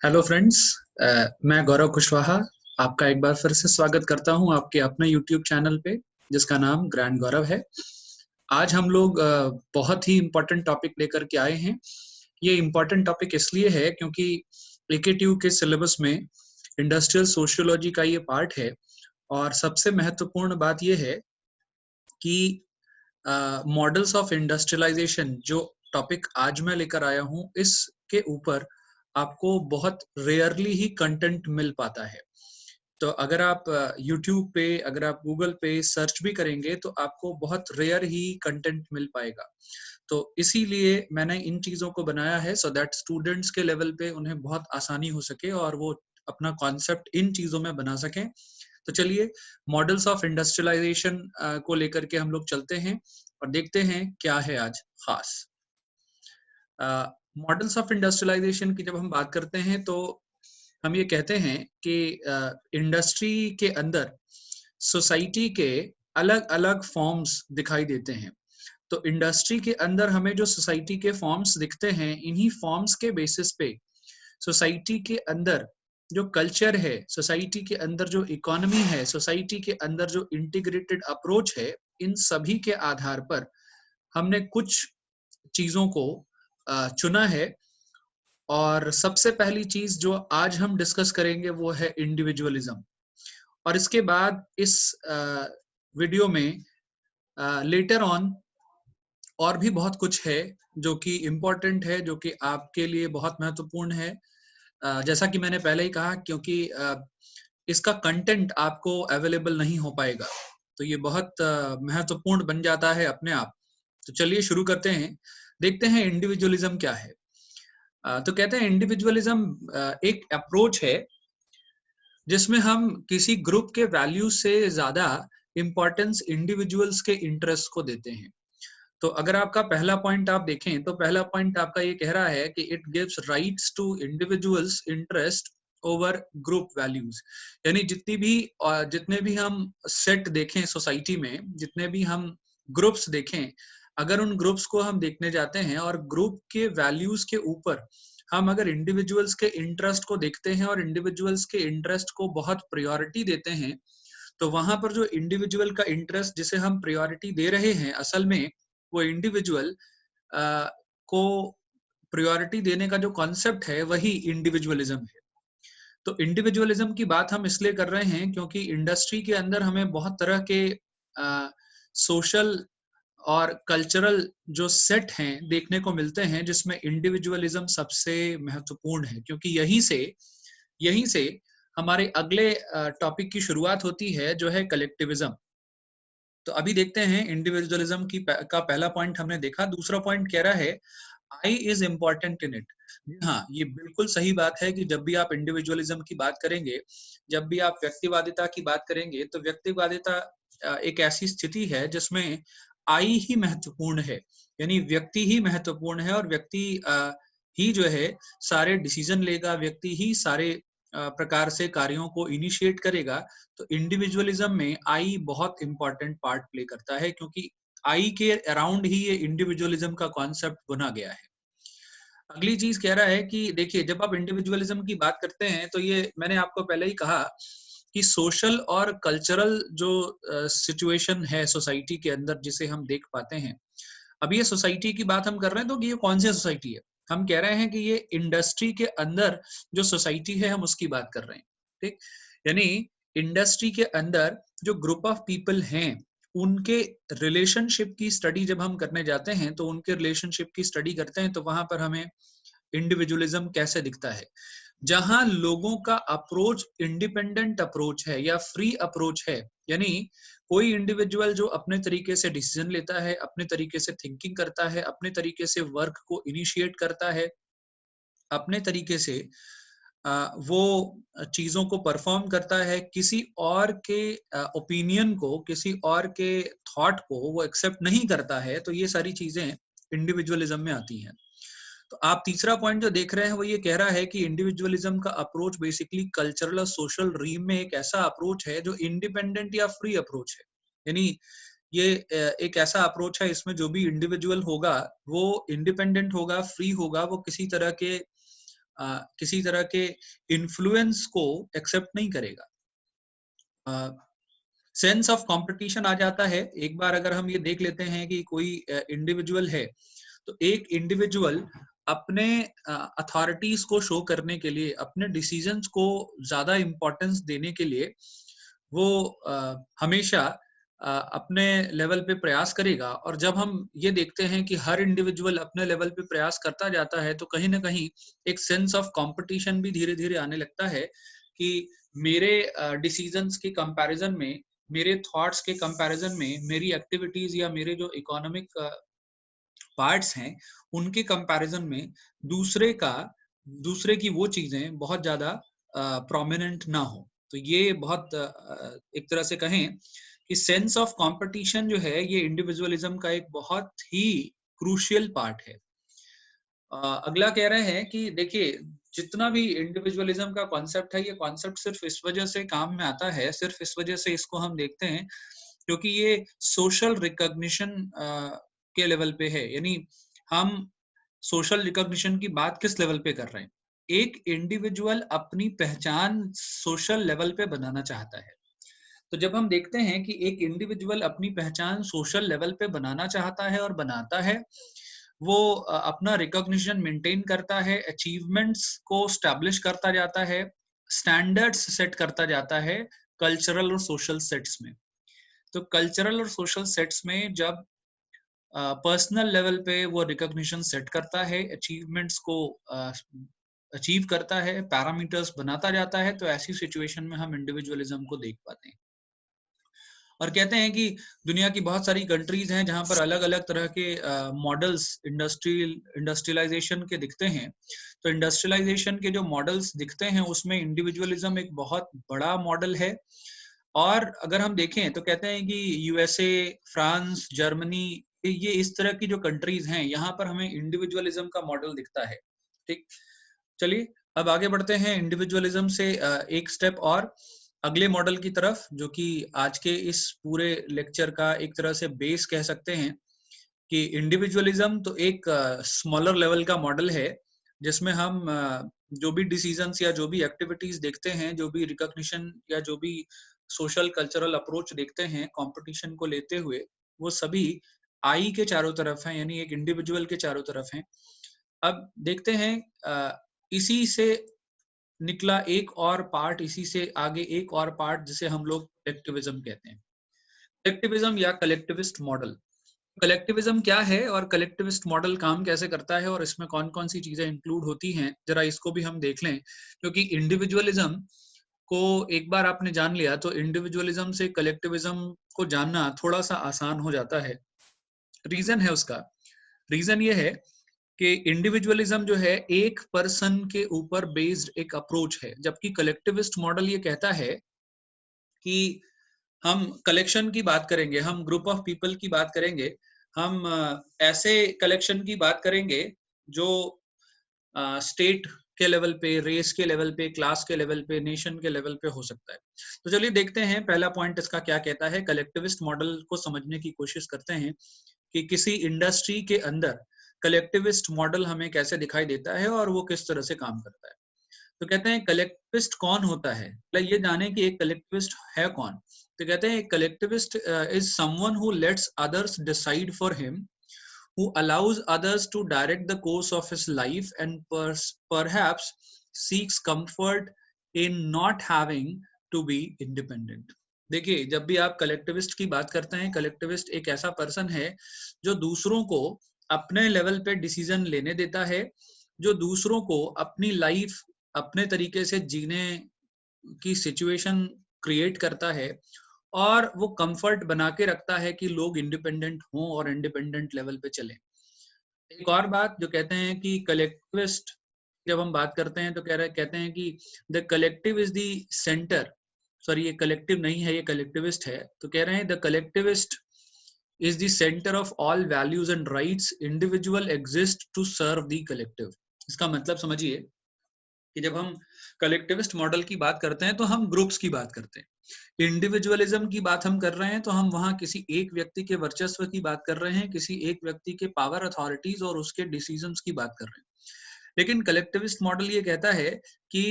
Hello friends. मैं गौरव कुशवाहा आपका एक बार फिर से स्वागत करता हूं आपके अपने यूट्यूब चैनल पे जिसका नाम ग्रैंड गौरव है। आज हम लोग बहुत ही इम्पोर्टेंट टॉपिक लेकर के आए हैं। ये इम्पोर्टेंट टॉपिक इसलिए है क्योंकि एकेटीयू के सिलेबस में इंडस्ट्रियल सोशियोलॉजी का ये पार्ट है और सबसे महत्वपूर्ण बात ये है कि मॉडल्स ऑफ इंडस्ट्रियलाइजेशन जो टॉपिक आज मैं लेकर आया हूँ इसके ऊपर आपको बहुत रेयरली ही कंटेंट मिल पाता है। तो अगर आप YouTube पे अगर आप Google पे सर्च भी करेंगे तो आपको बहुत रेयर ही कंटेंट मिल पाएगा। तो इसीलिए मैंने इन चीज़ों को बनाया है सो दैट स्टूडेंट्स के लेवल पे उन्हें बहुत आसानी हो सके और वो अपना कॉन्सेप्ट इन चीज़ों में बना सकें। तो चलिए मॉडल्स ऑफ इंडस्ट्रियलाइजेशन को लेकर के हम लोग चलते हैं और देखते हैं क्या है आज खास। मॉडल्स ऑफ इंडस्ट्रियलाइजेशन की जब हम बात करते हैं तो हम ये कहते हैं कि इंडस्ट्री के अंदर सोसाइटी के अलग अलग फॉर्म्स दिखाई देते हैं। तो इंडस्ट्री के अंदर हमें जो सोसाइटी के फॉर्म्स दिखते हैं इन्हीं फॉर्म्स के बेसिस पे सोसाइटी के अंदर जो कल्चर है, सोसाइटी के अंदर जो इकोनॉमी है, सोसाइटी के अंदर जो इंटीग्रेटेड अप्रोच है, इन सभी के आधार पर हमने कुछ चीजों को चुना है। और सबसे पहली चीज जो आज हम डिस्कस करेंगे वो है इंडिविजुअलिज्म। और इसके बाद इस वीडियो में लेटर ऑन और भी बहुत कुछ है जो कि इम्पोर्टेंट है, जो कि आपके लिए बहुत महत्वपूर्ण है। जैसा कि मैंने पहले ही कहा, क्योंकि इसका कंटेंट आपको अवेलेबल नहीं हो पाएगा तो ये बहुत महत्वपूर्ण बन जाता है अपने आप। तो चलिए शुरू करते हैं, देखते हैं इंडिविजुअलिज्म क्या है। तो कहते हैं इंडिविजुअलिज्म एक अप्रोच है जिसमें हम किसी ग्रुप के वैल्यू से ज्यादा इंपॉर्टेंस इंडिविजुअल्स के इंटरेस्ट को देते हैं। तो अगर आपका पहला पॉइंट आप देखें तो पहला पॉइंट आपका ये कह रहा है कि it gives rights to individuals interest over group values. यानी जितने भी हम सेट देखें सोसाइटी में, जितने भी हम ग्रुप्स देखें, अगर उन ग्रुप्स को हम देखने जाते हैं और ग्रुप के वैल्यूज के ऊपर हम अगर इंडिविजुअल्स के इंटरेस्ट को देखते हैं और इंडिविजुअल्स के इंटरेस्ट को बहुत प्रायोरिटी देते हैं, तो वहां पर जो इंडिविजुअल का इंटरेस्ट जिसे हम प्रायोरिटी दे रहे हैं, असल में वो इंडिविजुअल को प्रायोरिटी देने का जो कॉन्सेप्ट है वही इंडिविजुअलिज्म है। तो इंडिविजुअलिज्म की बात हम इसलिए कर रहे हैं क्योंकि इंडस्ट्री के अंदर हमें बहुत तरह के सोशल और कल्चरल जो सेट हैं देखने को मिलते हैं जिसमें इंडिविजुअलिज्म सबसे महत्वपूर्ण है, क्योंकि यहीं से हमारे अगले टॉपिक की शुरुआत होती है जो है कलेक्टिविज्म। तो अभी देखते हैं इंडिविजुअलिज्म का पहला पॉइंट हमने देखा। दूसरा पॉइंट कह रहा है I is important in it. हाँ, ये बिल्कुल सही बात है कि जब भी आप इंडिविजुअलिज्म की बात करेंगे, जब भी आप व्यक्तिवादिता की बात करेंगे, तो व्यक्तिवादिता एक ऐसी स्थिति है जिसमें आई ही महत्वपूर्ण है। यानी व्यक्ति ही महत्वपूर्ण है और व्यक्ति ही जो है सारे डिसीजन लेगा, व्यक्ति ही सारे प्रकार से कार्यों को इनिशिएट करेगा। तो इंडिविजुअलिज्म में आई बहुत इंपॉर्टेंट पार्ट प्ले करता है क्योंकि आई के अराउंड ही ये इंडिविजुअलिज्म का कॉन्सेप्ट बना गया है। अगली चीज कह रहा है कि देखिए, जब आप इंडिविजुअलिज्म की बात करते हैं तो ये मैंने आपको पहले ही कहा कि सोशल और कल्चरल जो सिचुएशन है सोसाइटी के अंदर जिसे हम देख पाते हैं। अभी ये सोसाइटी की बात हम कर रहे हैं तो कि ये कौन सी सोसाइटी है, हम कह रहे हैं कि ये इंडस्ट्री के अंदर जो सोसाइटी है हम उसकी बात कर रहे हैं। ठीक, यानी इंडस्ट्री के अंदर जो ग्रुप ऑफ पीपल हैं उनके रिलेशनशिप की स्टडी जब हम करने जाते हैं तो उनके रिलेशनशिप की स्टडी करते हैं तो वहां पर हमें इंडिविजुअलिज्म कैसे दिखता है। जहां लोगों का अप्रोच इंडिपेंडेंट अप्रोच है या फ्री अप्रोच है, यानी कोई इंडिविजुअल जो अपने तरीके से डिसीजन लेता है, अपने तरीके से थिंकिंग करता है, अपने तरीके से वर्क को इनिशिएट करता है, अपने तरीके से वो चीजों को परफॉर्म करता है, किसी और के ओपिनियन को, किसी और के थॉट को वो एक्सेप्ट नहीं करता है। तो ये सारी चीजें इंडिविजुअलिज्म में आती हैं। तो आप तीसरा पॉइंट जो देख रहे हैं वो ये कह रहा है कि इंडिविजुअलिज्म का अप्रोच बेसिकली कल्चरल और सोशल रीम में एक ऐसा अप्रोच है जो इंडिपेंडेंट या फ्री अप्रोच है। यानी ये एक ऐसा अप्रोच है इसमें जो भी इंडिविजुअल होगा वो इंडिपेंडेंट होगा, फ्री होगा, वो किसी तरह के किसी तरह के इन्फ्लुएंस को एक्सेप्ट नहीं करेगा। सेंस ऑफ कंपटीशन आ जाता है। एक बार अगर हम ये देख लेते हैं कि कोई इंडिविजुअल है, तो एक इंडिविजुअल अपने अथॉरिटीज को शो करने के लिए, अपने डिसीजंस को ज्यादा इंपॉर्टेंस देने के लिए वो हमेशा अपने लेवल पे प्रयास करेगा। और जब हम ये देखते हैं कि हर इंडिविजुअल अपने लेवल पे प्रयास करता जाता है, तो कहीं ना कहीं एक सेंस ऑफ कंपटीशन भी धीरे धीरे आने लगता है कि मेरे डिसीजंस के कंपैरिजन में, मेरे थॉट्स के कंपैरिजन में, मेरी एक्टिविटीज या मेरे जो इकोनॉमिक पार्ट्स हैं उनके कंपैरिजन में दूसरे की वो चीजें बहुत ज्यादा प्रोमिनेंट ना हो। तो ये बहुत एक तरह से कहें कि सेंस ऑफ कंपटीशन जो है ये इंडिविजुअलिज्म का एक बहुत ही क्रूशियल पार्ट है। अगला कह रहे हैं कि देखिए, जितना भी इंडिविजुअलिज्म का कॉन्सेप्ट है, ये कॉन्सेप्ट सिर्फ इस वजह से काम में आता है, सिर्फ इस वजह से इसको हम देखते हैं क्योंकि ये सोशल रिकॉग्निशन के लेवल पे है। यानी हम सोशल रिकॉग्निशन की बात किस लेवल पे कर रहे हैं? एक इंडिविजुअल अपनी पहचान सोशल लेवल पे बनाना चाहता है। तो जब हम देखते हैं कि एक इंडिविजुअल अपनी पहचान सोशल लेवल पे बनाना चाहता है और बनाता है, वो अपना रिकॉग्निशन मेंटेन करता है, अचीवमेंट्स को स्टैब्लिश करता जाता है, स्टैंडर्ड्स सेट करता जाता है कल्चरल और सोशल सेट्स में। तो कल्चरल और सोशल सेट्स में जब पर्सनल लेवल पे वो रिकॉग्निशन सेट करता है, अचीवमेंट्स को अचीव करता है, पैरामीटर्स बनाता जाता है, तो ऐसी सिचुएशन में हम इंडिविजुअलिज्म को देख पाते हैं। और कहते हैं कि दुनिया की बहुत सारी कंट्रीज हैं जहां पर अलग अलग तरह के मॉडल्स इंडस्ट्रियलाइजेशन के दिखते हैं। तो इंडस्ट्रियलाइजेशन के जो मॉडल्स दिखते हैं उसमें इंडिविजुअलिज्म एक बहुत बड़ा मॉडल है। और अगर हम देखें तो कहते हैं कि यूएसए, फ्रांस, जर्मनी, ये इस तरह की जो कंट्रीज हैं यहाँ पर हमें इंडिविजुअलिज्म का मॉडल दिखता है। ठीक, चलिए अब आगे बढ़ते हैं इंडिविजुअलिज्म से एक स्टेप और अगले मॉडल की तरफ, जो कि आज के इस पूरे लेक्चर का एक तरह से बेस कह सकते हैं। कि इंडिविजुअलिज्म तो एक स्मॉलर लेवल का मॉडल है जिसमें हम जो भी डिसीजंस या जो भी एक्टिविटीज देखते हैं, जो भी रिकॉग्निशन या जो भी सोशल कल्चरल अप्रोच देखते हैं कंपटीशन को लेते हुए, वो सभी आई के चारों तरफ हैं, यानी एक इंडिविजुअल के चारों तरफ हैं। अब देखते हैं इसी से निकला एक और पार्ट, इसी से आगे एक और पार्ट जिसे हम लोग कलेक्टिविज्म कहते हैं। कलेक्टिविज्म या कलेक्टिविस्ट मॉडल। कलेक्टिविज्म क्या है और कलेक्टिविस्ट मॉडल काम कैसे करता है और इसमें कौन कौन सी चीजें इंक्लूड होती हैं, जरा इसको भी हम देख लें। क्योंकि इंडिविजुअलिज्म को एक बार आपने जान लिया तो इंडिविजुअलिज्म से कलेक्टिविज्म को जानना थोड़ा सा आसान हो जाता है। रीजन है उसका, रीजन ये है कि इंडिविजुअलिज्म जो है एक पर्सन के ऊपर बेस्ड एक अप्रोच है, जबकि कलेक्टिविस्ट मॉडल ये कहता है कि हम कलेक्शन की बात करेंगे, हम ग्रुप ऑफ पीपल की बात करेंगे, हम ऐसे कलेक्शन की बात करेंगे जो स्टेट के लेवल पे, रेस के लेवल पे, क्लास के लेवल पे, नेशन के लेवल पे हो सकता है। तो चलिए देखते हैं पहला पॉइंट इसका क्या कहता है। कलेक्टिविस्ट मॉडल को समझने की कोशिश करते हैं कि किसी इंडस्ट्री के अंदर कलेक्टिविस्ट मॉडल हमें कैसे दिखाई देता है और वो किस तरह से काम करता है। तो कहते हैं कलेक्टिविस्ट कौन होता है, मतलब ये जाने कि एक कलेक्टिविस्ट है कौन। तो कहते हैं collectivist is someone who let's others decide for him, who allows others to direct the course of his life and perhaps seeks comfort in not having to be independent. देखिए, जब भी आप कलेक्टिविस्ट की बात करते हैं, कलेक्टिविस्ट एक ऐसा पर्सन है जो दूसरों को अपने लेवल पे डिसीजन लेने देता है, जो दूसरों को अपनी लाइफ अपने तरीके से जीने की सिचुएशन क्रिएट करता है और वो कंफर्ट बना के रखता है कि लोग इंडिपेंडेंट हों और इंडिपेंडेंट लेवल पे चलें। एक और बात जो कहते हैं कि कलेक्टिविस्ट जब हम बात करते हैं तो कहते हैं कि the collective is the centre, sorry ये कलेक्टिव नहीं है, ये कलेक्टिविस्ट है। तो कह रहे हैं the collectivist is the centre of all values and rights, individual exist to serve the collective. इसका मतलब समझिए कि जब हम कलेक्टिविस्ट मॉडल की बात करते हैं तो हम ग्रुप्स की बात करते हैं। इंडिविजुअलिज्म की बात हम कर रहे हैं तो हम वहां किसी एक व्यक्ति के वर्चस्व की बात कर रहे हैं, किसी एक व्यक्ति के पावर, अथॉरिटीज और उसके डिसीजंस की बात कर रहे हैं। लेकिन कलेक्टिविस्ट मॉडल ये कहता है कि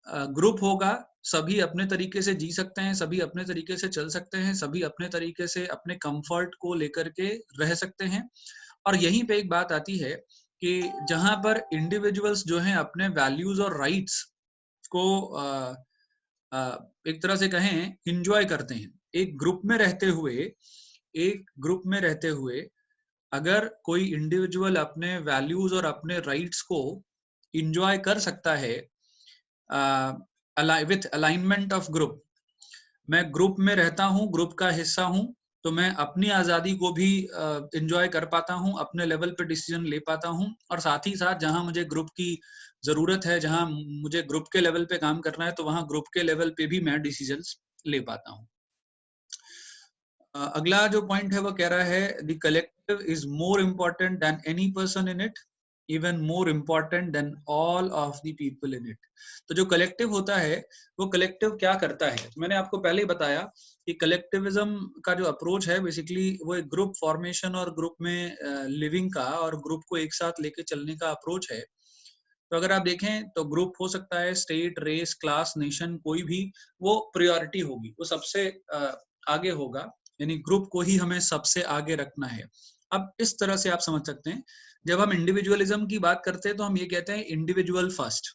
ग्रुप होगा, सभी अपने तरीके से जी सकते हैं, सभी अपने तरीके से चल सकते हैं, सभी अपने तरीके से अपने कंफर्ट को लेकर के रह सकते हैं। और यहीं पे एक बात आती है कि जहां पर इंडिविजुअल्स जो हैं अपने वैल्यूज और राइट्स को एक तरह से कहें इंजॉय करते हैं। एक ग्रुप में रहते हुए एक ग्रुप में रहते हुए अगर कोई इंडिविजुअल अपने वैल्यूज और अपने राइट्स को इंजॉय कर सकता है विथ अलाइनमेंट ऑफ ग्रुप, मैं ग्रुप में रहता हूँ, ग्रुप का हिस्सा हूँ, तो मैं अपनी आजादी को भी इंजॉय कर पाता हूँ, अपने लेवल पे डिसीजन ले पाता हूँ, और साथ ही साथ जहां मुझे ग्रुप की जरूरत है, जहां मुझे ग्रुप के लेवल पे काम करना है, तो वहां ग्रुप के लेवल पे भी मैं डिसीजंस ले पाता हूँ। अगला जो पॉइंट है वो कह रहा है the collective is more important then any person in it, even more important then all of the people in it. तो जो कलेक्टिव होता है वो कलेक्टिव क्या करता है, मैंने आपको पहले ही बताया कि कलेक्टिविज्म का जो अप्रोच है बेसिकली वो एक ग्रुप फॉर्मेशन और ग्रुप में लिविंग का और ग्रुप को एक साथ लेके चलने का अप्रोच है। तो अगर आप देखें तो ग्रुप हो सकता है स्टेट, रेस, क्लास, नेशन, कोई भी, वो प्रायोरिटी होगी, वो सबसे आगे होगा, यानी ग्रुप को ही हमें सबसे आगे रखना है। अब इस तरह से आप समझ सकते हैं, जब हम इंडिविजुअलिज्म की बात करते हैं तो हम ये कहते हैं इंडिविजुअल फर्स्ट,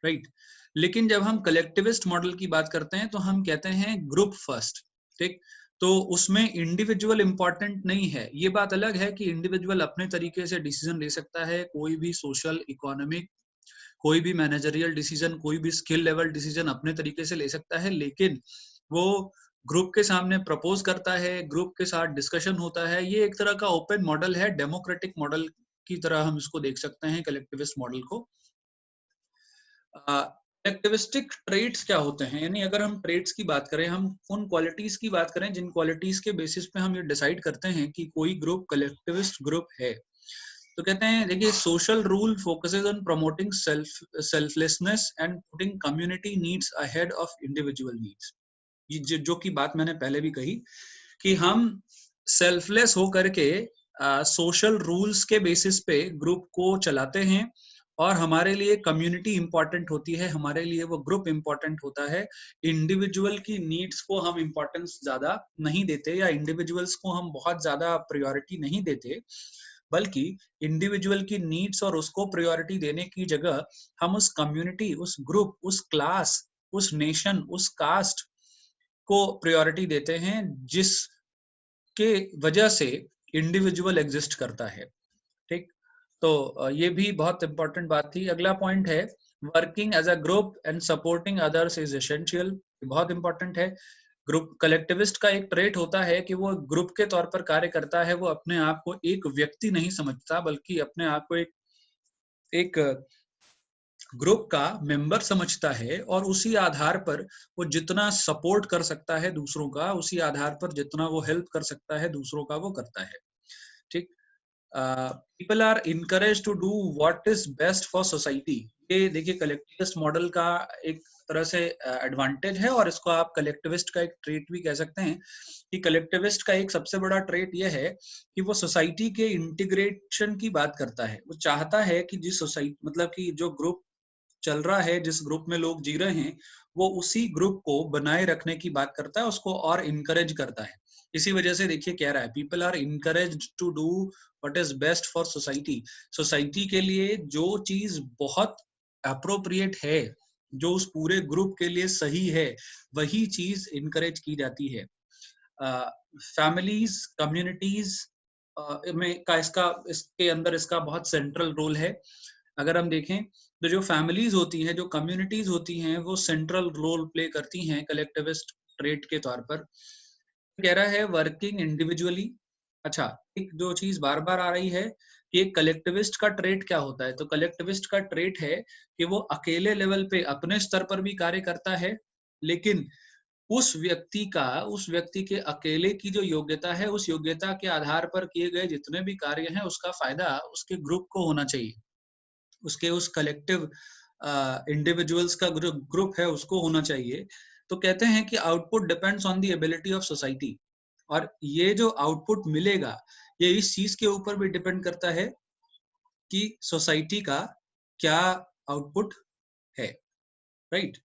राइट। लेकिन जब हम कलेक्टिविस्ट मॉडल की बात करते हैं तो हम कहते हैं ग्रुप फर्स्ट, ठीक। तो उसमें इंडिविजुअल इंपॉर्टेंट नहीं है। ये बात अलग है कि इंडिविजुअल अपने तरीके से डिसीजन ले सकता है, कोई भी सोशल, इकोनॉमिक, कोई भी मैनेजरियल डिसीजन, कोई भी स्किल लेवल डिसीजन अपने तरीके से ले सकता है, लेकिन वो ग्रुप के सामने प्रपोज करता है, ग्रुप के साथ डिस्कशन होता है। ये एक तरह का ओपन मॉडल है, डेमोक्रेटिक मॉडल की तरह हम इसको देख सकते हैं कलेक्टिविस्ट मॉडल को। कलेक्टिविस्टिक ट्रेट्स क्या होते हैं, यानी अगर हम ट्रेट्स की बात करें, हम उन क्वालिटीज की बात करें जिन क्वालिटीज के बेसिस पे हम ये डिसाइड करते हैं कि कोई ग्रुप कलेक्टिविस्ट ग्रुप है, तो कहते हैं देखिए social rule focuses on promoting selflessness and putting community needs ahead of individual needs. ये जो की बात मैंने पहले भी कही कि हम सेल्फलेस होकर के सोशल रूल्स के बेसिस पे ग्रुप को चलाते हैं, और हमारे लिए कम्युनिटी इंपॉर्टेंट होती है, हमारे लिए वो ग्रुप इंपॉर्टेंट होता है। इंडिविजुअल की नीड्स को हम इंपॉर्टेंस ज्यादा नहीं देते, या इंडिविजुअल्स को हम बहुत ज्यादा प्रायोरिटी नहीं देते, बल्कि इंडिविजुअल की नीड्स और उसको प्रायोरिटी देने की जगह हम उस कम्युनिटी, उस ग्रुप, उस क्लास, उस नेशन, उस कास्ट को प्रायोरिटी देते हैं, जिसके वजह से इंडिविजुअल एग्जिस्ट करता है, ठीक। तो ये भी बहुत इंपॉर्टेंट बात थी। अगला पॉइंट है working as a group and supporting others is essential. बहुत इंपॉर्टेंट है। ग्रुप कलेक्टिविस्ट का एक ट्रेट होता है कि वो ग्रुप के तौर पर कार्य करता है, वो अपने आप को एक व्यक्ति नहीं समझता, बल्कि अपने आप को एक ग्रुप का मेंबर समझता है, और उसी आधार पर वो जितना सपोर्ट कर सकता है दूसरों का, उसी आधार पर जितना वो हेल्प कर सकता है दूसरों का, वो करता है, ठीक। People are encourage to do what is best for society. ये देखिए कलेक्टिविस्ट मॉडल का एक तरह से एडवांटेज है, और इसको आप कलेक्टिविस्ट का एक ट्रेट भी कह सकते हैं कि कलेक्टिविस्ट का एक सबसे बड़ा ट्रेट ये है कि वो सोसाइटी के इंटीग्रेशन की बात करता है। वो चाहता है कि जिस सोसाइटी, मतलब कि जो ग्रुप चल रहा है, जिस ग्रुप में लोग जी रहे हैं, वो उसी ग्रुप को बनाए रखने की बात करता है, उसको और इनकरेज करता है। इसी वजह से देखिए कह रहा है people are encouraged to do what is best for society. Society के लिए जो चीज बहुत अप्रोप्रिएट है, जो उस पूरे ग्रुप के लिए सही है, वही चीज इनकरेज की जाती है। फैमिलीज, कम्युनिटीज में का इसके अंदर इसका बहुत सेंट्रल रोल है। अगर हम देखें तो जो फैमिलीज होती हैं, जो कम्युनिटीज होती हैं, वो सेंट्रल रोल प्ले करती हैं कलेक्टिविस्ट ट्रेट के तौर पर। कह रहा है वर्किंग इंडिविजुअली। अच्छा, एक जो चीज बार बार आ रही है कि एक कलेक्टिविस्ट का ट्रेट क्या होता है, तो कलेक्टिविस्ट का ट्रेट है कि वो अकेले लेवल पे अपने स्तर पर भी कार्य करता है, लेकिन उस व्यक्ति के अकेले की जो योग्यता है, उस योग्यता के आधार पर किए गए जितने भी कार्य हैं, उसका फायदा उसके ग्रुप को होना चाहिए, उसके उस कलेक्टिव इंडिविजुअल्स का जो ग्रुप है उसको होना चाहिए। तो कहते हैं कि output depends on the ability of society, और ये जो आउटपुट मिलेगा ये इस चीज के ऊपर भी डिपेंड करता है कि सोसाइटी का क्या आउटपुट है, राइट?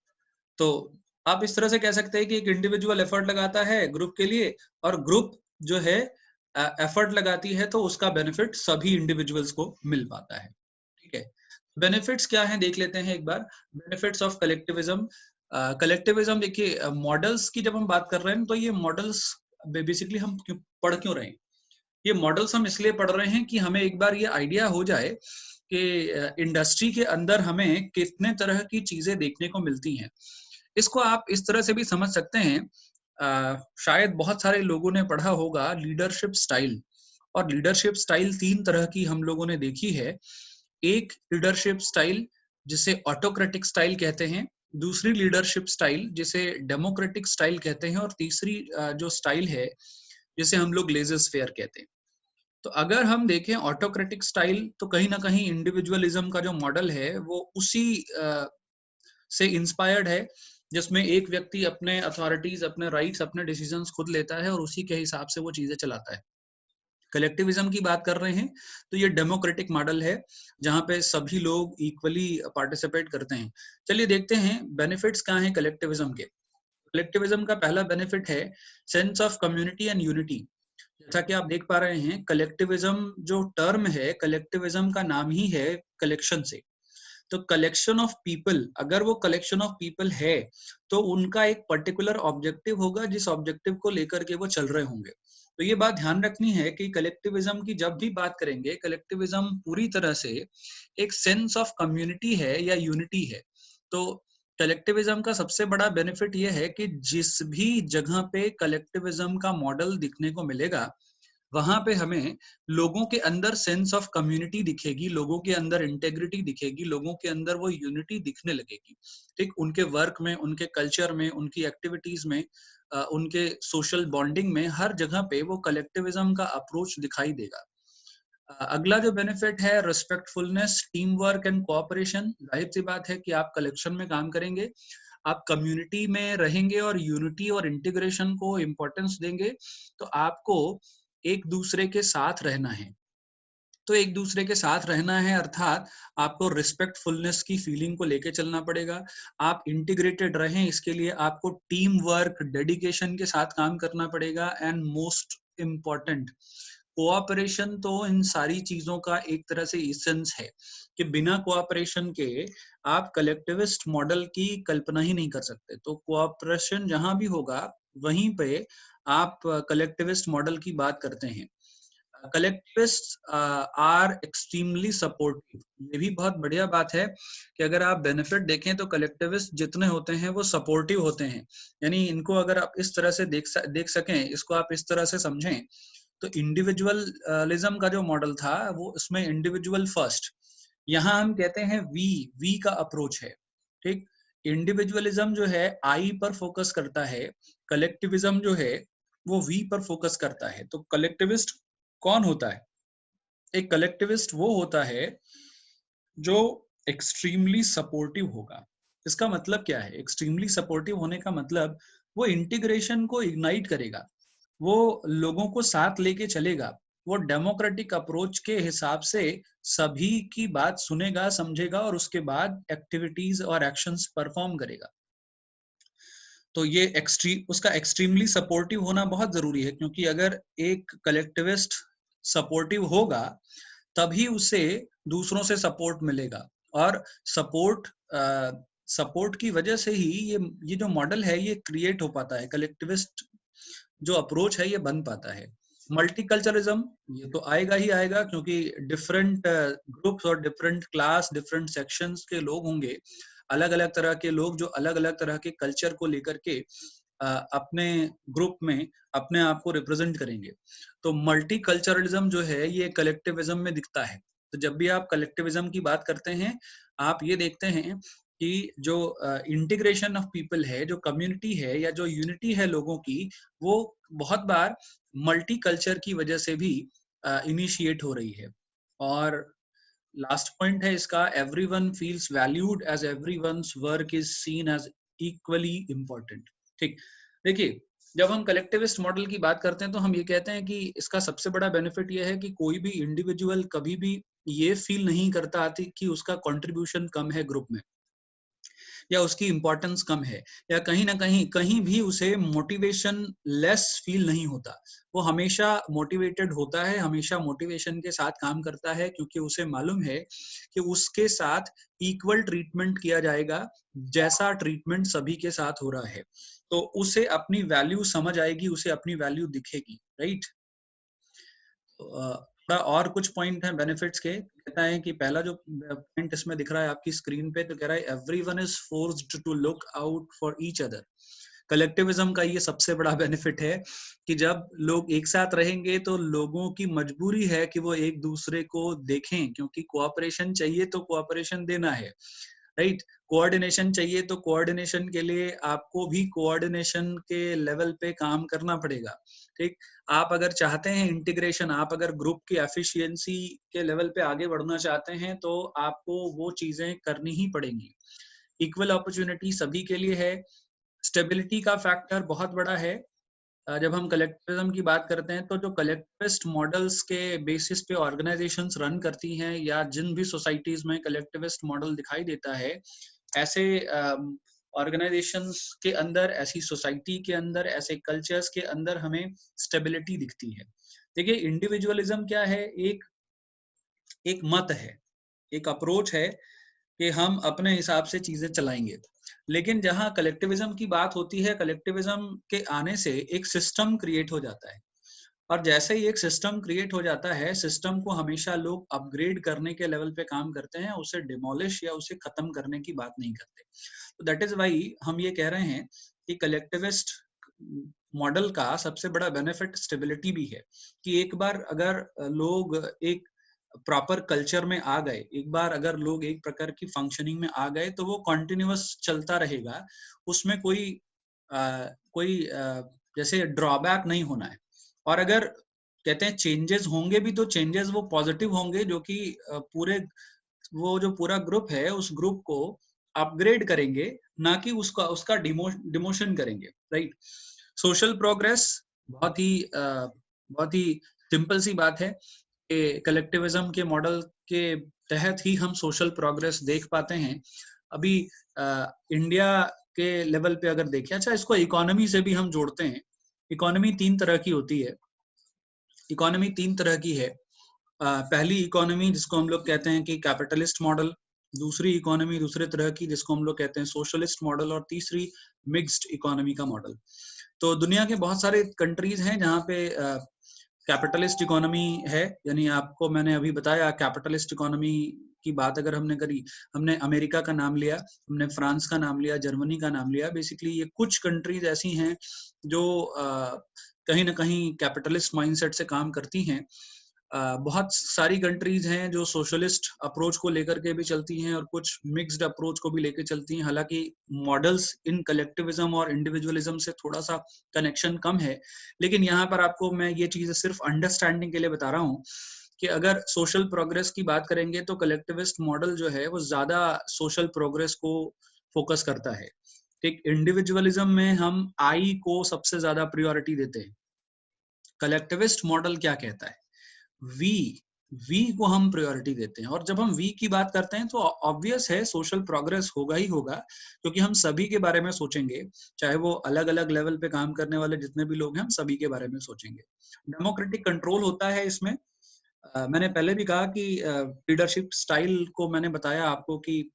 तो आप इस तरह से कह सकते हैं कि एक इंडिविजुअल एफर्ट लगाता है ग्रुप के लिए, और ग्रुप जो है एफर्ट लगाती है, तो उसका बेनिफिट सभी इंडिविजुअल्स को मिल पाता है। ठीक है, बेनिफिट्स क्या हैं देख लेते हैं एक बार। Benefits of collectivism. कलेक्टिविज्म देखिए, मॉडल्स की जब हम बात कर रहे हैं तो ये मॉडल्स बेसिकली हम पढ़ क्यों रहे हैं? ये मॉडल्स हम इसलिए पढ़ रहे हैं कि हमें एक बार ये आइडिया हो जाए कि इंडस्ट्री के अंदर हमें कितने तरह की चीजें देखने को मिलती हैं। इसको आप इस तरह से भी समझ सकते हैं, शायद बहुत सारे लोगों ने पढ़ा होगा लीडरशिप स्टाइल। और लीडरशिप स्टाइल तीन तरह की हम लोगों ने देखी है। एक लीडरशिप स्टाइल जिसे ऑटोक्रेटिक स्टाइल कहते हैं, दूसरी लीडरशिप स्टाइल जिसे डेमोक्रेटिक स्टाइल कहते हैं, और तीसरी जो स्टाइल है जिसे हम लोग लेजर फेयर कहते हैं। तो अगर हम देखें ऑटोक्रेटिक स्टाइल, तो कहीं ना कहीं इंडिविजुअलिज्म का जो मॉडल है वो उसी से इंस्पायर्ड है, जिसमें एक व्यक्ति अपने अथॉरिटीज, अपने राइट्स, अपने डिसीजंस खुद लेता है और उसी के हिसाब से वो चीजें चलाता है। कलेक्टिविज्म की बात कर रहे हैं तो ये डेमोक्रेटिक मॉडल है, जहां पे सभी लोग इक्वली पार्टिसिपेट करते हैं। चलिए देखते हैं बेनिफिट्स क्या हैं कलेक्टिविज्म के। कलेक्टिविज्म का पहला बेनिफिट है sense of community and unity. जैसा कि आप देख पा रहे हैं, कलेक्टिविज्म जो टर्म है, कलेक्टिविज्म का नाम ही है कलेक्शन से। तो कलेक्शन ऑफ पीपल, अगर वो कलेक्शन ऑफ पीपल है तो उनका एक पर्टिकुलर ऑब्जेक्टिव होगा, जिस ऑब्जेक्टिव को लेकर के वो चल रहे होंगे। तो ये बात ध्यान रखनी है कि कलेक्टिविज्म की जब भी बात करेंगे, कलेक्टिविज्म पूरी तरह से एक सेंस ऑफ कम्युनिटी है या यूनिटी है। तो कलेक्टिविज्म का सबसे बड़ा बेनिफिट ये है कि जिस भी जगह पे कलेक्टिविज्म का मॉडल दिखने को मिलेगा, वहां पे हमें लोगों के अंदर सेंस ऑफ कम्युनिटी दिखेगी, लोगों के अंदर इंटेग्रिटी दिखेगी, लोगों के अंदर वो यूनिटी दिखने लगेगी। ठीक, उनके वर्क में, उनके कल्चर में, उनकी एक्टिविटीज में, उनके सोशल बॉन्डिंग में, हर जगह पे वो कलेक्टिविज्म का अप्रोच दिखाई देगा। अगला जो बेनिफिट है रिस्पेक्टफुलनेस, टीम वर्क एंड कोऑपरेशन। जाहिर सी बात है कि आप कलेक्शन में काम करेंगे, आप कम्युनिटी में रहेंगे और यूनिटी और इंटीग्रेशन को इम्पोर्टेंस देंगे, तो आपको एक दूसरे के साथ रहना है। तो एक दूसरे के साथ रहना है अर्थात आपको रिस्पेक्टफुलनेस की फीलिंग को लेके चलना पड़ेगा। आप इंटीग्रेटेड रहें, इसके लिए आपको टीम वर्क, डेडिकेशन के साथ काम करना पड़ेगा। And most important, cooperation. तो इन सारी चीजों का एक तरह से इसेंस है कि बिना कोऑपरेशन के आप कलेक्टिविस्ट मॉडल की कल्पना ही नहीं कर सकते। तो कोऑपरेशन जहां भी होगा, वहीं पे आप कलेक्टिविस्ट मॉडल की बात करते हैं। Collectivist are extremely supportive. ये भी बहुत बढ़िया बात है कि अगर आप बेनिफिट देखें तो कलेक्टिविस्ट जितने होते हैं वो सपोर्टिव होते हैं। यानी इनको अगर आप इस तरह से देख सकें, इसको आप इस तरह से समझें, तो इंडिविजुअलिज्म का जो मॉडल था वो उसमें इंडिविजुअल फर्स्ट, यहाँ हम कहते हैं वी का अप्रोच है। ठीक, इंडिविजुअलिज्म जो है आई पर फोकस करता है, कलेक्टिविज्म जो है वो वी पर फोकस करता है। तो कलेक्टिविस्ट कौन होता है? एक कलेक्टिविस्ट वो होता है जो एक्सट्रीमली सपोर्टिव होगा। इसका मतलब क्या है? एक्सट्रीमली सपोर्टिव होने का मतलब वो इंटीग्रेशन को इग्नाइट करेगा, वो लोगों को साथ लेके चलेगा, वो डेमोक्रेटिक अप्रोच के हिसाब से सभी की बात सुनेगा, समझेगा और उसके बाद एक्टिविटीज और एक्शंस परफॉर्म करेगा। तो ये उसका एक्सट्रीमली सपोर्टिव होना बहुत जरूरी है, क्योंकि अगर एक कलेक्टिविस्ट सपोर्टिव होगा तभी उसे दूसरों से सपोर्ट मिलेगा। और सपोर्ट सपोर्ट की वजह से ही ये जो मॉडल है ये क्रिएट हो पाता है, कलेक्टिविस्ट जो अप्रोच है ये बन पाता है। मल्टीकल्चरिज्म, ये तो आएगा ही आएगा, क्योंकि डिफरेंट ग्रुप्स और डिफरेंट क्लास, डिफरेंट सेक्शंस के लोग होंगे, अलग अलग तरह के लोग जो अलग अलग तरह के कल्चर को लेकर के अपने ग्रुप में अपने आप को रिप्रेजेंट करेंगे। तो मल्टीकल्चरलिज्म जो है ये कलेक्टिविज्म में दिखता है। तो जब भी आप कलेक्टिविज्म की बात करते हैं, आप ये देखते हैं कि जो इंटीग्रेशन ऑफ पीपल है, जो कम्युनिटी है या जो यूनिटी है लोगों की, वो बहुत बार मल्टी कल्चर की वजह से भी इनिशिएट हो रही है। और लास्ट पॉइंट है इसका, everyone feels valued as everyone's work is seen as equally important. ठीक, देखिए, जब हम कलेक्टिविस्ट मॉडल की बात करते हैं तो हम ये कहते हैं कि इसका सबसे बड़ा बेनिफिट ये है कि कोई भी इंडिविजुअल कभी भी ये फील नहीं करता कि उसका कंट्रीब्यूशन कम है ग्रुप में, या उसकी इंपॉर्टेंस कम है, या कहीं ना कहीं कहीं भी उसे मोटिवेशन लेस फील नहीं होता। वो हमेशा मोटिवेटेड होता है, हमेशा मोटिवेशन के साथ काम करता है, क्योंकि उसे मालूम है कि उसके साथ इक्वल ट्रीटमेंट किया जाएगा जैसा ट्रीटमेंट सभी के साथ हो रहा है। तो उसे अपनी वैल्यू समझ आएगी, उसे अपनी वैल्यू दिखेगी, राइट। थोड़ा और कुछ पॉइंट हैं बेनिफिट्स के। कहता है कि पहला जो पॉइंट इसमें दिख रहा है आपकी स्क्रीन पे, तो कह रहा है everyone is forced to look out for each other. Collectivism का ये सबसे बड़ा बेनिफिट है कि जब लोग एक साथ रहेंगे तो लोगों की मजबूरी है कि वो एक दूसरे को देखें, क्योंकि कोऑपरेशन चाहिए तो कोऑपरेशन देना है, राइट। कोऑर्डिनेशन चाहिए तो कोऑर्डिनेशन के लिए आपको भी कोऑर्डिनेशन के लेवल पे काम करना पड़ेगा, ठीक। आप अगर चाहते हैं इंटीग्रेशन, आप अगर ग्रुप की एफिशिएंसी के लेवल पे आगे बढ़ना चाहते हैं, तो आपको वो चीजें करनी ही पड़ेंगी। इक्वल अपॉर्चुनिटी सभी के लिए है। स्टेबिलिटी का फैक्टर बहुत बड़ा है। जब हम कलेक्टिविज्म की बात करते हैं, तो जो कलेक्टिविस्ट मॉडल्स के बेसिस पे ऑर्गेनाइजेशंस रन करती हैं, या जिन भी सोसाइटीज में कलेक्टिविस्ट मॉडल दिखाई देता है, ऐसे ऑर्गेनाइजेशंस के अंदर, ऐसी सोसाइटी के अंदर, ऐसे कल्चर्स के अंदर हमें स्टेबिलिटी दिखती है। देखिए, इंडिविजुअलिज्म क्या है? एक एक मत है, एक अप्रोच है कि हम अपने हिसाब से चीजें चलाएंगे। लेकिन जहां कलेक्टिविज्म की बात होती है, कलेक्टिविज्म के आने से एक सिस्टम क्रिएट हो जाता है, और जैसे ही एक सिस्टम क्रिएट हो जाता है, सिस्टम को हमेशा लोग अपग्रेड करने के लेवल पे काम करते हैं, उसे डिमोलिश या उसे खत्म करने की बात नहीं करते। तो दैट इज वाई हम ये कह रहे हैं कि कलेक्टिविस्ट मॉडल का सबसे बड़ा बेनिफिट स्टेबिलिटी भी है, कि एक बार अगर लोग एक प्रॉपर कल्चर में आ गए, एक बार अगर लोग एक प्रकार की फंक्शनिंग में आ गए, तो वो कॉन्टिन्यूअस चलता रहेगा। उसमें कोई जैसे ड्रॉबैक नहीं होना है। और अगर कहते हैं चेंजेस होंगे भी, तो चेंजेस वो पॉजिटिव होंगे, जो कि वो जो पूरा ग्रुप है, उस ग्रुप को अपग्रेड करेंगे, ना कि उसका उसका डिमोशन करेंगे, राइट। सोशल प्रोग्रेस बहुत ही सिंपल सी बात है कि कलेक्टिविज्म के मॉडल के तहत ही हम सोशल प्रोग्रेस देख पाते हैं। अभी इंडिया के लेवल पे अगर देखें, अच्छा इसको इकोनॉमी से भी हम जोड़ते हैं। इकोनॉमी तीन तरह की होती है। इकोनॉमी तीन तरह की है। पहली इकोनॉमी जिसको हम लोग कहते हैं कि कैपिटलिस्ट मॉडल, दूसरी इकोनॉमी दूसरे तरह की जिसको हम लोग कहते हैं सोशलिस्ट मॉडल, और तीसरी मिक्स्ड इकोनॉमी का मॉडल। तो दुनिया के बहुत सारे कंट्रीज हैं जहाँ पे कैपिटलिस्ट इकोनॉमी है, यानी आपको मैंने अभी बताया कैपिटलिस्ट इकोनॉमी की बात अगर हमने करी, हमने अमेरिका का नाम लिया, हमने फ्रांस का नाम लिया, जर्मनी का नाम लिया। बेसिकली ये कुछ कंट्रीज ऐसी हैं जो कहीं ना कहीं कैपिटलिस्ट माइंडसेट से काम करती हैं। बहुत सारी कंट्रीज हैं जो सोशलिस्ट अप्रोच को लेकर के भी चलती हैं, और कुछ मिक्स्ड अप्रोच को भी लेकर चलती हैं। हालांकि मॉडल्स इन कलेक्टिविज्म और इंडिविजुअलिज्म से थोड़ा सा कनेक्शन कम है, लेकिन यहाँ पर आपको मैं ये चीजें सिर्फ अंडरस्टैंडिंग के लिए बता रहा हूँ कि अगर सोशल प्रोग्रेस की बात करेंगे, तो कलेक्टिविस्ट मॉडल जो है वो ज्यादा सोशल प्रोग्रेस को फोकस करता है। ठीक, इंडिविजुअलिज्म में हम आई को सबसे ज्यादा प्रायोरिटी देते हैं। कलेक्टिविस्ट मॉडल क्या कहता है? वी वी को हम प्रायोरिटी देते हैं। और जब हम वी की बात करते हैं, तो ऑब्वियस है सोशल प्रोग्रेस होगा ही होगा, क्योंकि हम सभी के बारे में सोचेंगे, चाहे वो अलग अलग लेवल पे काम करने वाले जितने भी लोग हैं, हम सभी के बारे में सोचेंगे। डेमोक्रेटिक कंट्रोल होता है इसमें। मैंने पहले भी कहा कि लीडरशिप स्टाइल को मैंने बताया आपको कि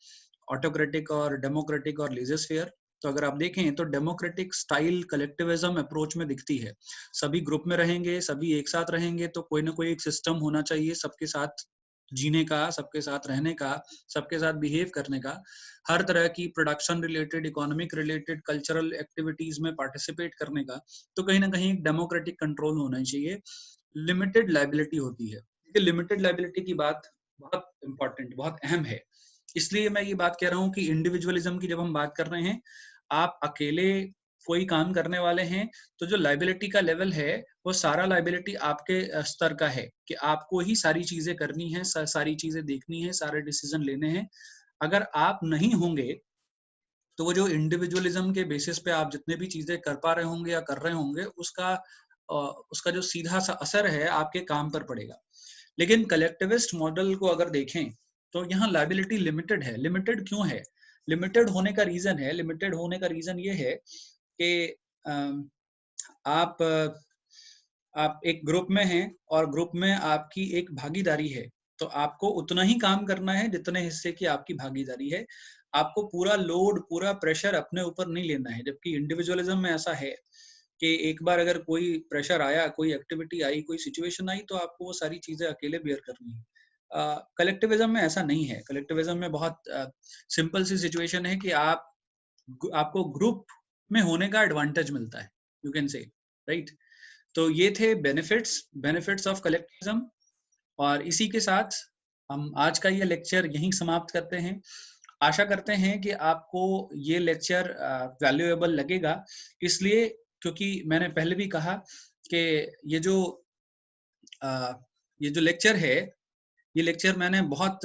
ऑटोक्रेटिक और डेमोक्रेटिक और लेजर। तो अगर आप देखें तो डेमोक्रेटिक स्टाइल कलेक्टिविज्म अप्रोच में दिखती है। सभी ग्रुप में रहेंगे, सभी एक साथ रहेंगे, तो कोई ना कोई एक सिस्टम होना चाहिए सबके साथ जीने का, सबके साथ रहने का, सबके साथ बिहेव करने का, हर तरह की production related, economic related, cultural activities में पार्टिसिपेट करने का। तो कहीं ना कहीं डेमोक्रेटिक कंट्रोल होना चाहिए। लिमिटेड लाइबिलिटी होती है। लिमिटेड लाइबिलिटी की बात बहुत इंपॉर्टेंट, बहुत अहम है। इसलिए मैं ये बात कह रहा हूँ कि इंडिविजुअलिज्म की जब हम बात कर रहे हैं, आप अकेले कोई काम करने वाले हैं, तो जो लाइबिलिटी का लेवल है, वो सारा लाइबिलिटी आपके स्तर का है कि आपको ही सारी चीजें करनी है, सारी चीजें देखनी है, सारे डिसीजन लेने हैं। अगर आप नहीं होंगे, तो वो जो इंडिविजुअलिज्म के बेसिस पे आप जितने भी चीजें कर पा रहे होंगे या कर रहे होंगे, उसका जो सीधा सा असर है आपके काम पर पड़ेगा। लेकिन कलेक्टिविस्ट मॉडल को अगर देखें तो यहाँ लायबिलिटी लिमिटेड है। लिमिटेड क्यों है? लिमिटेड होने का रीजन ये है कि आप एक ग्रुप में हैं और ग्रुप में आपकी एक भागीदारी है, तो आपको उतना ही काम करना है जितने हिस्से की आपकी भागीदारी है। आपको पूरा लोड, पूरा प्रेशर अपने ऊपर नहीं लेना है। जबकि इंडिविजुअलिज्म में ऐसा है कि एक बार अगर कोई प्रेशर आया, कोई एक्टिविटी आई, कोई सिचुएशन आई, तो आपको वो सारी चीजें अकेले बियर करनी है। कलेक्टिविज्म में ऐसा नहीं है। कलेक्टिविज्म में बहुत सिंपल सी सिचुएशन है कि आपको ग्रुप में होने का एडवांटेज मिलता है, यू कैन से, राइट। तो ये थे बेनिफिट्स ऑफ कलेक्टिविज्म, और इसी के साथ हम आज का ये लेक्चर यहीं समाप्त करते हैं। आशा करते हैं कि आपको ये लेक्चर वैल्यूएबल लगेगा, इसलिए क्योंकि मैंने पहले भी कहा कि ये जो लेक्चर है, ये लेक्चर मैंने बहुत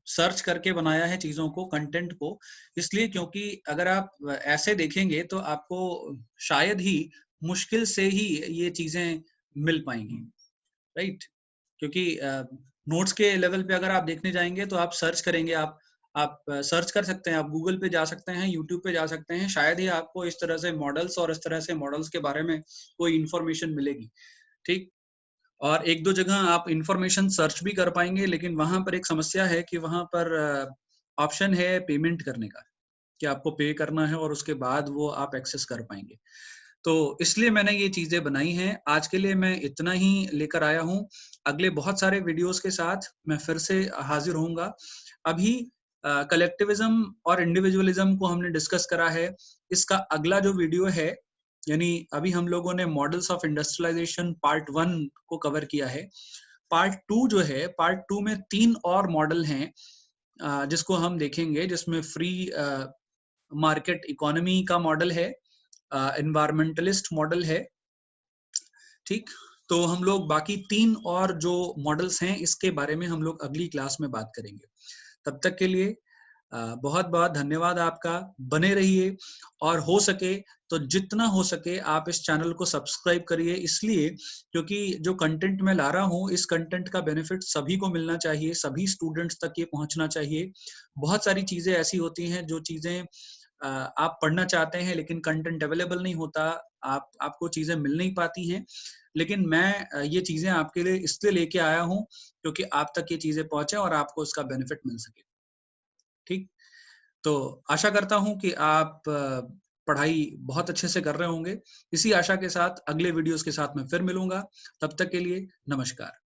सर्च करके बनाया है चीज़ों को, कंटेंट को, इसलिए क्योंकि अगर आप ऐसे देखेंगे तो आपको शायद ही मुश्किल से ही ये चीज़ें मिल पाएंगी, राइट। क्योंकि नोट्स के लेवल पे अगर आप देखने जाएंगे तो आप सर्च करेंगे, आप सर्च कर सकते हैं, आप गूगल पे जा सकते हैं, यूट्यूब पे जा सकते हैं, शायद ही आपको इस तरह से मॉडल्स और इस तरह से मॉडल्स के बारे में कोई इन्फॉर्मेशन मिलेगी, ठीक। और एक दो जगह आप इंफॉर्मेशन सर्च भी कर पाएंगे, लेकिन वहां पर एक समस्या है कि वहां पर ऑप्शन है पेमेंट करने का, कि आपको पे करना है और उसके बाद वो आप एक्सेस कर पाएंगे। तो इसलिए मैंने ये चीजें बनाई हैं। आज के लिए मैं इतना ही लेकर आया हूँ। अगले बहुत सारे वीडियोस के साथ मैं फिर से हाजिर होऊंगा। अभी कलेक्टिविज्म और इंडिविजुअलिज्म को हमने डिस्कस करा है। इसका अगला जो वीडियो है, यानी अभी हम लोगों ने मॉडल्स ऑफ इंडस्ट्रियलाइजेशन पार्ट 1 को कवर किया है। पार्ट 2 जो है, पार्ट 2 में 3 और मॉडल हैं जिसको हम देखेंगे, जिसमें फ्री मार्केट इकोनॉमी का मॉडल है, एनवायरमेंटलिस्ट मॉडल है, ठीक। तो हम लोग बाकी 3 और जो मॉडल्स हैं इसके बारे में हम लोग अगली क्लास में बात करेंगे। तब तक के लिए बहुत बहुत धन्यवाद आपका। बने रहिए, और हो सके तो जितना हो सके आप इस चैनल को सब्सक्राइब करिए, इसलिए क्योंकि जो कंटेंट मैं ला रहा हूँ, इस कंटेंट का बेनिफिट सभी को मिलना चाहिए, सभी स्टूडेंट्स तक ये पहुंचना चाहिए। बहुत सारी चीजें ऐसी होती हैं जो चीजें आप पढ़ना चाहते हैं लेकिन कंटेंट अवेलेबल नहीं होता, आपको चीजें मिल नहीं पाती हैं। लेकिन मैं ये चीजें आपके लिए इसलिए लेके आया हूँ क्योंकि आप तक ये चीजें पहुंचे और आपको उसका बेनिफिट मिल सके, ठीक। तो आशा करता हूं कि आप पढ़ाई बहुत अच्छे से कर रहे होंगे। इसी आशा के साथ अगले वीडियोस के साथ मैं फिर मिलूंगा। तब तक के लिए नमस्कार।